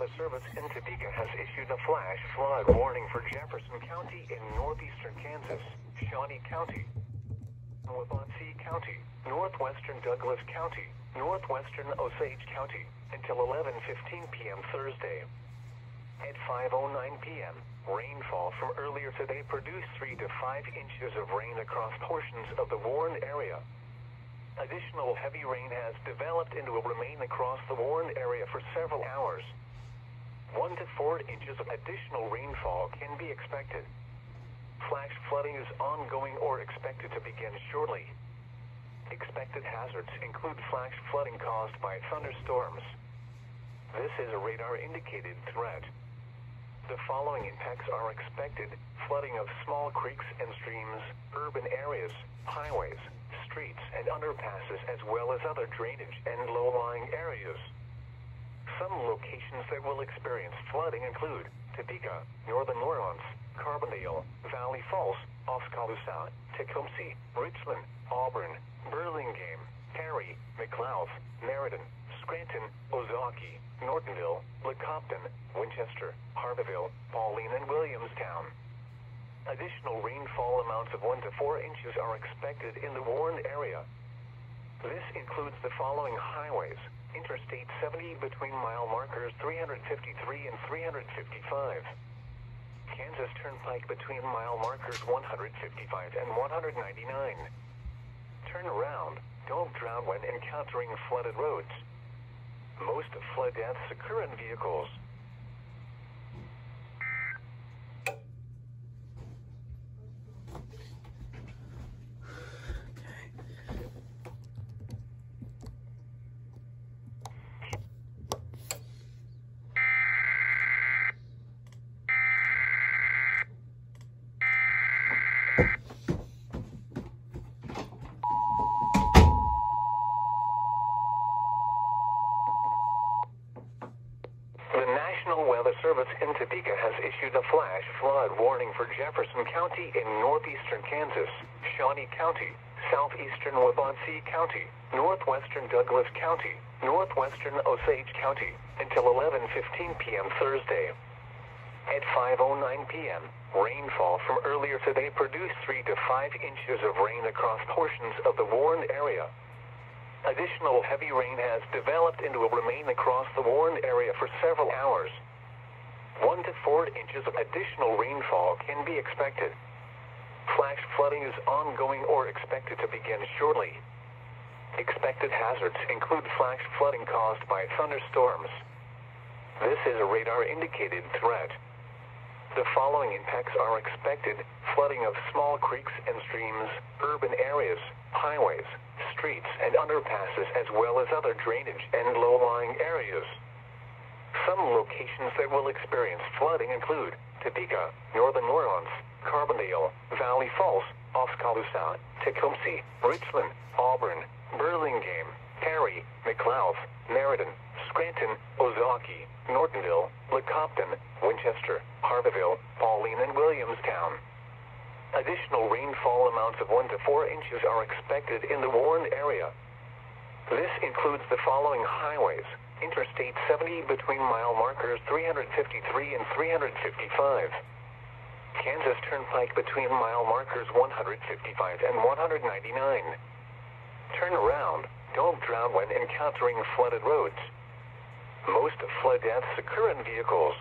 Weather Service in Topeka has issued a flash flood warning for Jefferson County in northeastern Kansas, Shawnee County, Waubonsee County, northwestern Douglas County, northwestern Osage County, until 11:15 p.m. Thursday. At 5:09 p.m., rainfall from earlier today produced 3 to 5 inches of rain across portions of the warned area. Additional heavy rain has developed and will remain across the warned area for several hours. 1 to 4 inches of additional rainfall can be expected. Flash flooding is ongoing or expected to begin shortly. Expected hazards include flash flooding caused by thunderstorms. This is a radar-indicated threat. The following impacts are expected: flooding of small creeks and streams, urban areas, highways, streets and underpasses, as well as other drainage and low-lying areas. Some locations that will experience flooding include Topeka, Northern Lawrence, Carbondale, Valley Falls, Oskaloosa, Tecumseh, Richland, Auburn, Burlingame, Perry, McLeod, Meriden, Scranton, Ozaukee, Nortonville, Lecompton, Winchester, Harveyville, Pauline, and Williamstown. Additional rainfall amounts of 1 to 4 inches are expected in the warned area. This includes the following highways: Interstate 70 between mile markers 353 and 355. Kansas Turnpike between mile markers 155 and 199. Turn around. Don't drown when encountering flooded roads. Most flood deaths occur in vehicles. Weather Service in Topeka has issued a flash flood warning for Jefferson County in northeastern Kansas, Shawnee County, southeastern Waubonsee County, northwestern Douglas County, northwestern Osage County, until 11:15 p.m. Thursday. At 5:09 p.m., rainfall from earlier today produced 3 to 5 inches of rain across portions of the warned area. Additional heavy rain has developed and will remain across the warned area for several hours. 1 to 4 inches of additional rainfall can be expected. Flash flooding is ongoing or expected to begin shortly. Expected hazards include flash flooding caused by thunderstorms. This is a radar-indicated threat. The following impacts are expected: flooding of small creeks and streams, urban areas, highways, streets and underpasses, as well as other drainage and low-lying areas. Some locations that will experience flooding include Topeka, Northern Lawrence, Carbondale, Valley Falls, Oskaloosa, Tecumseh, Richland, Auburn, Burlingame, Perry, McLeod, Meriden, Scranton, Ozaukee, Nortonville, Lecompton, Winchester, Harveyville, Pauline, and Williamstown. Additional rainfall amounts of 1 to 4 inches are expected in the warned area. This includes the following highways: Interstate 70 between mile markers 353 and 355. Kansas Turnpike between mile markers 155 and 199. Turn around. Don't drown when encountering flooded roads. Most flood deaths occur in vehicles.